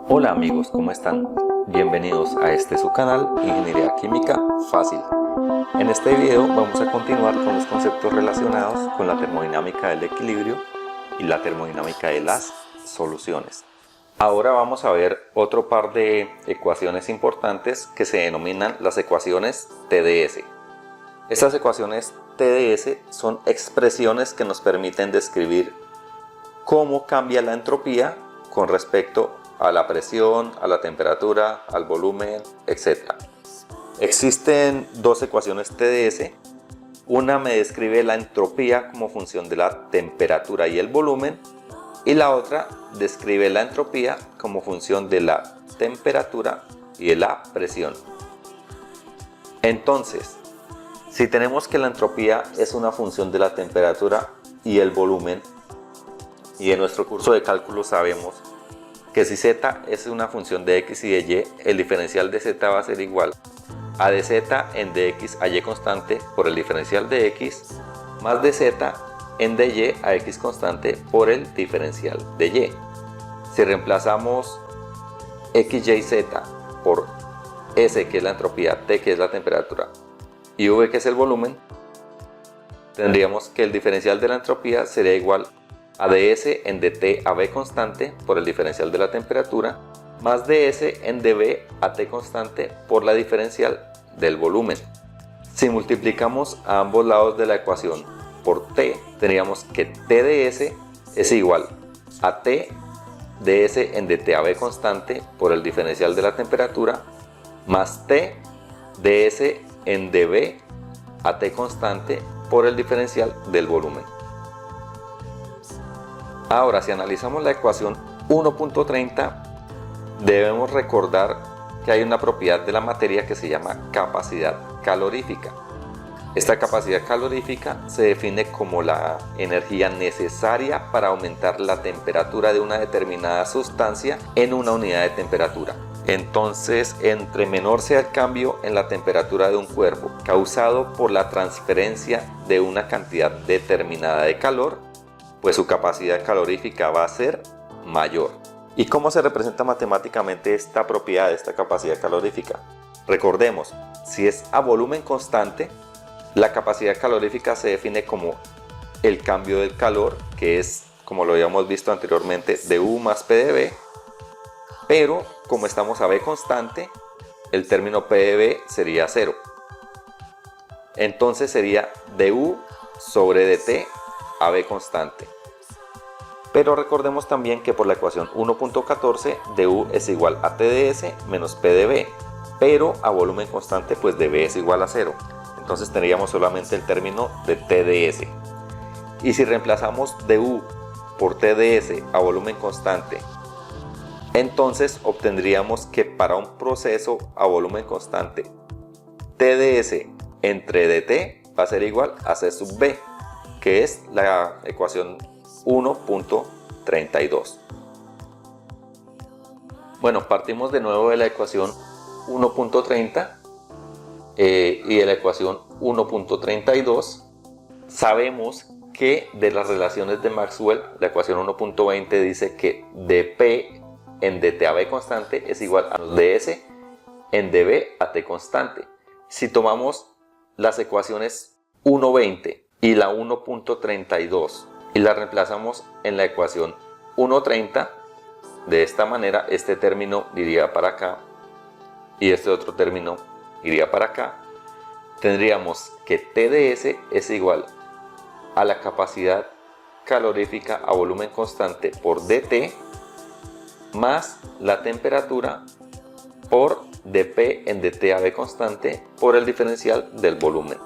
Hola amigos, ¿cómo están? Bienvenidos a su canal Ingeniería Química Fácil. En este video vamos a continuar con los conceptos relacionados con la termodinámica del equilibrio y la termodinámica de las soluciones. Ahora vamos a ver otro par de ecuaciones importantes que se denominan las ecuaciones TdS. Estas ecuaciones TdS son expresiones que nos permiten describir cómo cambia la entropía con respecto a la presión, a la temperatura, al volumen, etc. Existen dos ecuaciones TdS. Una me describe la entropía como función de la temperatura y el volumen, y la otra describe la entropía como función de la temperatura y de la presión. Entonces, si tenemos que la entropía es una función de la temperatura y el volumen, y en nuestro curso de cálculo sabemos que si z es una función de x y de y, el diferencial de z va a ser igual a dz en dx a y constante por el diferencial de x más dz en dy a x constante por el diferencial de y. Si reemplazamos x, y, z por S, que es la entropía, T, que es la temperatura, y V, que es el volumen, tendríamos que el diferencial de la entropía sería igual a ds en dt a V constante por el diferencial de la temperatura más ds en dV a T constante por la diferencial del volumen. Si multiplicamos a ambos lados de la ecuación por T, tendríamos que TdS es igual a T ds en dt a V constante por el diferencial de la temperatura más T ds en dV a T constante por el diferencial del volumen. Ahora, si analizamos la ecuación 1.30, debemos recordar que hay una propiedad de la materia que se llama capacidad calorífica. Esta capacidad calorífica se define como la energía necesaria para aumentar la temperatura de una determinada sustancia en una unidad de temperatura. Entonces, entre menor sea el cambio en la temperatura de un cuerpo causado por la transferencia de una cantidad determinada de calor, pues su capacidad calorífica va a ser mayor. ¿Y cómo se representa matemáticamente esta propiedad de esta capacidad calorífica? Recordemos, si es a volumen constante, la capacidad calorífica se define como el cambio del calor, que es, como lo habíamos visto anteriormente, du más P de V, pero como estamos a V constante, el término P de V sería 0. Entonces sería du sobre dt a V constante. Pero recordemos también que por la ecuación 1.14 du es igual a TdS menos P de V, pero a volumen constante pues dV es igual a 0. Entonces tendríamos solamente el término de TdS. Y si reemplazamos du por TdS a volumen constante, entonces obtendríamos que para un proceso a volumen constante, TdS entre dt va a ser igual a C sub V, que es la ecuación 1.32. Bueno, partimos de nuevo de la ecuación 1.30 y de la ecuación 1.32. Sabemos que de las relaciones de Maxwell, la ecuación 1.20 dice que dP en dt a V constante es igual a ds en dV a T constante. Si tomamos las ecuaciones 1.20 y la 1.32 y la reemplazamos en la ecuación 1.30, de esta manera este término iría para acá y este otro término iría para acá, tendríamos que TdS es igual a la capacidad calorífica a volumen constante por dt más la temperatura por dP en dt a V constante por el diferencial del volumen.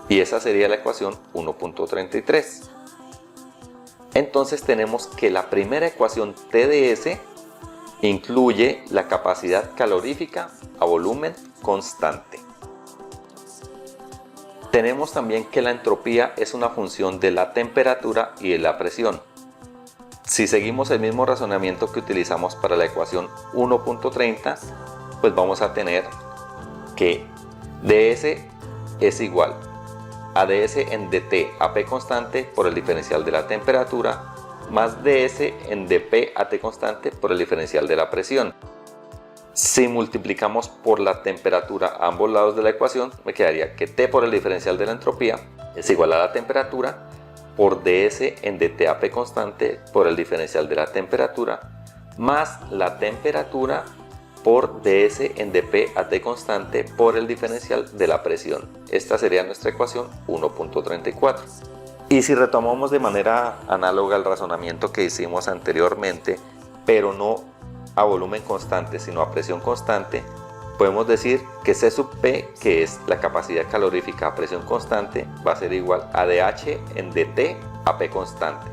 Y esa sería la ecuación 1.33. Entonces tenemos que la primera ecuación TdS incluye la capacidad calorífica a volumen constante. Tenemos también que la entropía es una función de la temperatura y de la presión. Si seguimos el mismo razonamiento que utilizamos para la ecuación 1.30, pues vamos a tener que ds es igual a ds en dt a P constante por el diferencial de la temperatura más ds en dp a T constante por el diferencial de la presión. Si multiplicamos por la temperatura a ambos lados de la ecuación, me quedaría que T por el diferencial de la entropía es igual a la temperatura por ds en dt a P constante por el diferencial de la temperatura más la temperatura por ds en dp a T constante por el diferencial de la presión. Esta sería nuestra ecuación 1.34. Y si retomamos de manera análoga el razonamiento que hicimos anteriormente, pero no a volumen constante sino a presión constante, podemos decir que C sub P, que es la capacidad calorífica a presión constante, va a ser igual a dH en dt a P constante.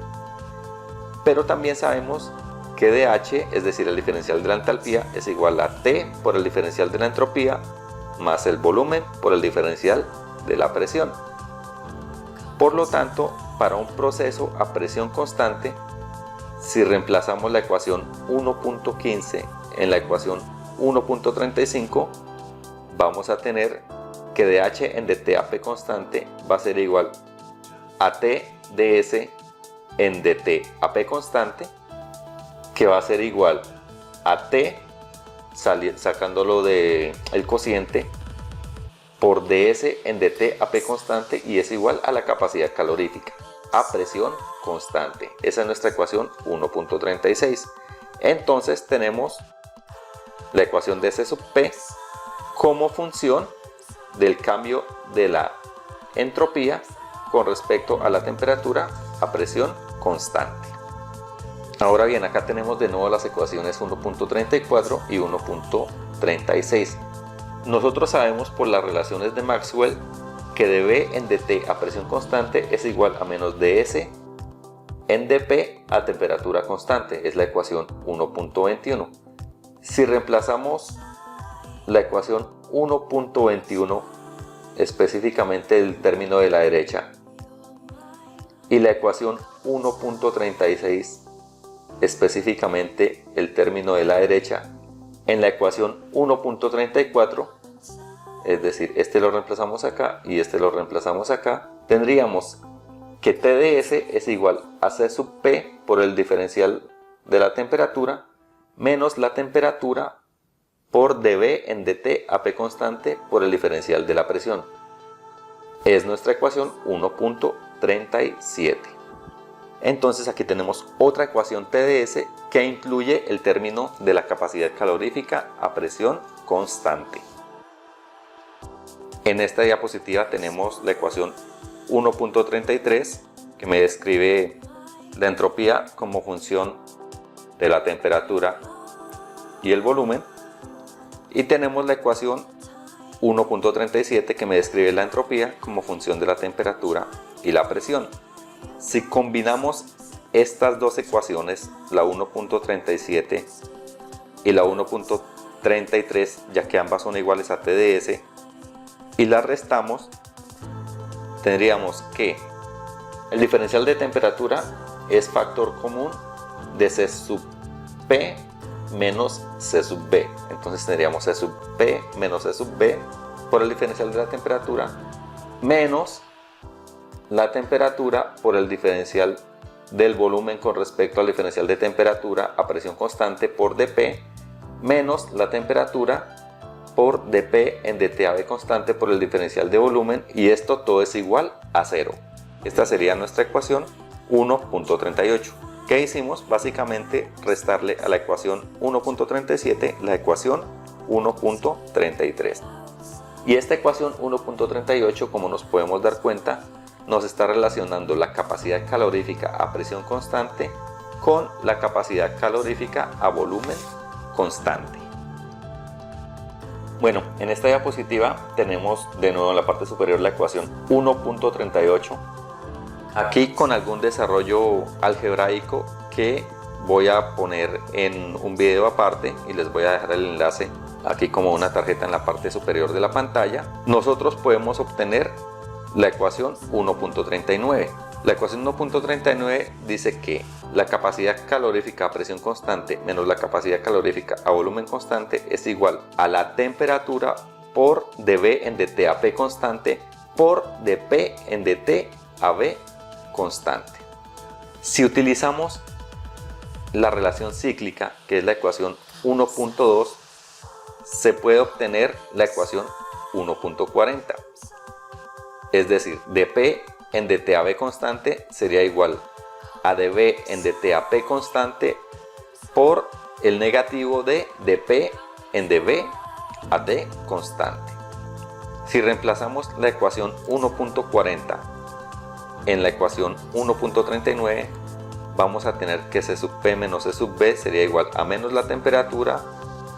Pero también sabemos que dH, es decir, el diferencial de la entalpía, es igual a T por el diferencial de la entropía más el volumen por el diferencial de la presión. Por lo tanto, para un proceso a presión constante, si reemplazamos la ecuación 1.15 en la ecuación 1.35, vamos a tener que dH en dt a P constante va a ser igual a T ds en dt a P constante, que va a ser igual a T, sacándolo del cociente, por ds en dt a P constante, y es igual a la capacidad calorífica a presión constante. Esa es nuestra ecuación 1.36. Entonces tenemos la ecuación de C sub P como función del cambio de la entropía con respecto a la temperatura a presión constante. Ahora bien, acá tenemos de nuevo las ecuaciones 1.34 y 1.36. Nosotros sabemos por las relaciones de Maxwell que dB en dt a presión constante es igual a menos ds en dp a temperatura constante. Es la ecuación 1.21. Si reemplazamos la ecuación 1.21, específicamente el término de la derecha, y la ecuación 1.36, específicamente el término de la derecha, en la ecuación 1.34, es decir, este lo reemplazamos acá y este lo reemplazamos acá, tendríamos que TdS es igual a C sub P por el diferencial de la temperatura menos la temperatura por dB en dt a P constante por el diferencial de la presión. Es nuestra ecuación 1.37. Entonces aquí tenemos otra ecuación TdS que incluye el término de la capacidad calorífica a presión constante. En esta diapositiva tenemos la ecuación 1.33 que me describe la entropía como función de la temperatura y el volumen, y tenemos la ecuación 1.37 que me describe la entropía como función de la temperatura y la presión. Si combinamos estas dos ecuaciones, la 1.37 y la 1.33, ya que ambas son iguales a TdS, y las restamos, tendríamos que el diferencial de temperatura es factor común de C sub P menos C sub B. Entonces tendríamos C sub P menos C sub B por el diferencial de la temperatura menos la temperatura por el diferencial del volumen con respecto al diferencial de temperatura a presión constante por dP menos la temperatura por dP en dt a B constante por el diferencial de volumen, y esto todo es igual a 0. Esta sería nuestra ecuación 1.38. ¿Qué hicimos? Básicamente restarle a la ecuación 1.37 la ecuación 1.33. Y esta ecuación 1.38, como nos podemos dar cuenta, nos está relacionando la capacidad calorífica a presión constante con la capacidad calorífica a volumen constante. Bueno, en esta diapositiva tenemos de nuevo en la parte superior la ecuación 1.38. Aquí con algún desarrollo algebraico que voy a poner en un video aparte, y les voy a dejar el enlace aquí como una tarjeta en la parte superior de la pantalla. Nosotros podemos obtener la ecuación 1.39. La ecuación 1.39 dice que la capacidad calorífica a presión constante menos la capacidad calorífica a volumen constante es igual a la temperatura por dB en dt a P constante por dP en dt a B constante. Si utilizamos la relación cíclica, que es la ecuación 1.2, se puede obtener la ecuación 1.40. Es decir, dP en dTAB constante sería igual a dB en dTAP constante por el negativo de dP en dB a T constante. Si reemplazamos la ecuación 1.40 en la ecuación 1.39, vamos a tener que C sub P menos C sub B sería igual a menos la temperatura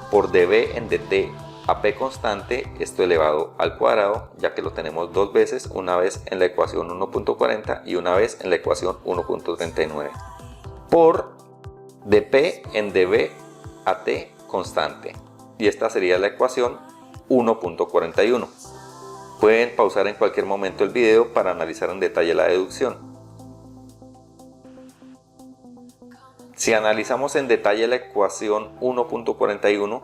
por dB en dt a P constante, esto elevado al cuadrado, ya que lo tenemos dos veces, una vez en la ecuación 1.40 y una vez en la ecuación 1.39, por dP en dB a T constante, y esta sería la ecuación 1.41. Pueden pausar en cualquier momento el video para analizar en detalle la deducción. Si analizamos en detalle la ecuación 1.41,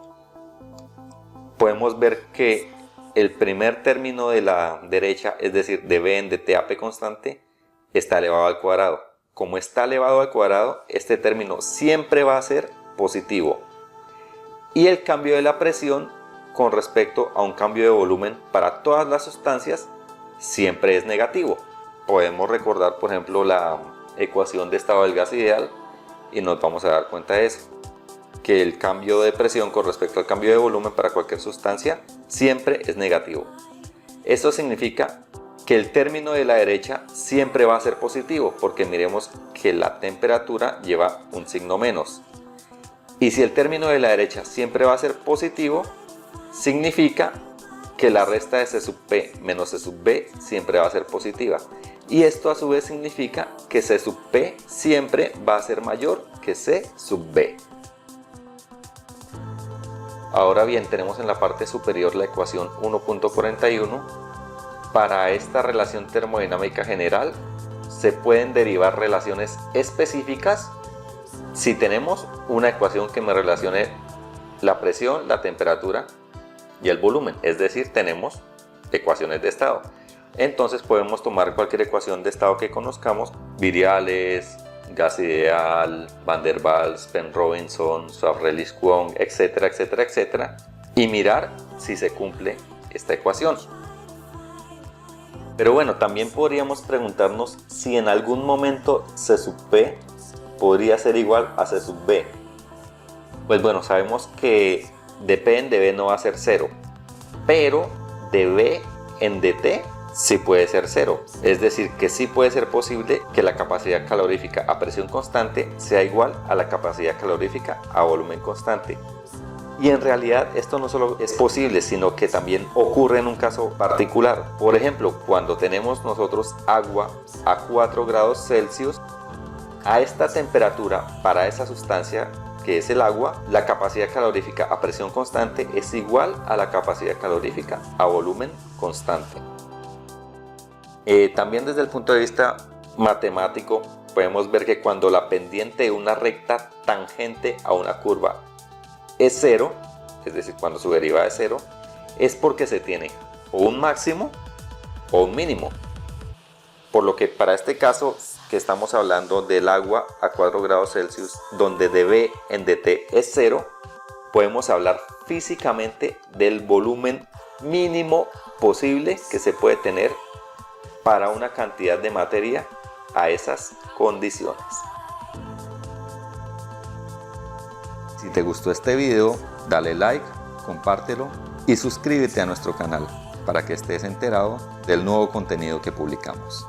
podemos ver que el primer término de la derecha, es decir, dB en dTAP constante, está elevado al cuadrado. Como está elevado al cuadrado, este término siempre va a ser positivo. Y el cambio de la presión con respecto a un cambio de volumen para todas las sustancias siempre es negativo. Podemos recordar, por ejemplo, la ecuación de estado del gas ideal y nos vamos a dar cuenta de eso, que el cambio de presión con respecto al cambio de volumen para cualquier sustancia siempre es negativo. Esto significa que el término de la derecha siempre va a ser positivo, porque miremos que la temperatura lleva un signo menos. Y si el término de la derecha siempre va a ser positivo, significa que la resta de C sub P menos C sub B siempre va a ser positiva. Y esto a su vez significa que C sub P siempre va a ser mayor que C sub B. Ahora bien, tenemos en la parte superior la ecuación 1.41. Para esta relación termodinámica general se pueden derivar relaciones específicas si tenemos una ecuación que me relacione la presión, la temperatura y el volumen, es decir, tenemos ecuaciones de estado. Entonces podemos tomar cualquier ecuación de estado que conozcamos, viriales, gas ideal, Van der Waals, Penn-Robinson, Swafrellis-Kwong, etcétera, etcétera, etcétera, y mirar si se cumple esta ecuación. Pero bueno, también podríamos preguntarnos si en algún momento C sub P podría ser igual a C sub B. Pues bueno, sabemos que dP en dB no va a ser 0, pero dB en dt sí puede ser 0, es decir, que sí puede ser posible que la capacidad calorífica a presión constante sea igual a la capacidad calorífica a volumen constante. Y en realidad esto no solo es posible, sino que también ocurre en un caso particular. Por ejemplo, cuando tenemos nosotros agua a 4 grados Celsius, a esta temperatura para esa sustancia que es el agua, la capacidad calorífica a presión constante es igual a la capacidad calorífica a volumen constante. También desde el punto de vista matemático podemos ver que cuando la pendiente de una recta tangente a una curva es 0, es decir, cuando su derivada es 0, es porque se tiene o un máximo o un mínimo. Por lo que para este caso que estamos hablando del agua a 4 grados Celsius, donde dB en dt es 0, podemos hablar físicamente del volumen mínimo posible que se puede tener para una cantidad de materia a esas condiciones. Si te gustó este video, dale like, compártelo y suscríbete a nuestro canal para que estés enterado del nuevo contenido que publicamos.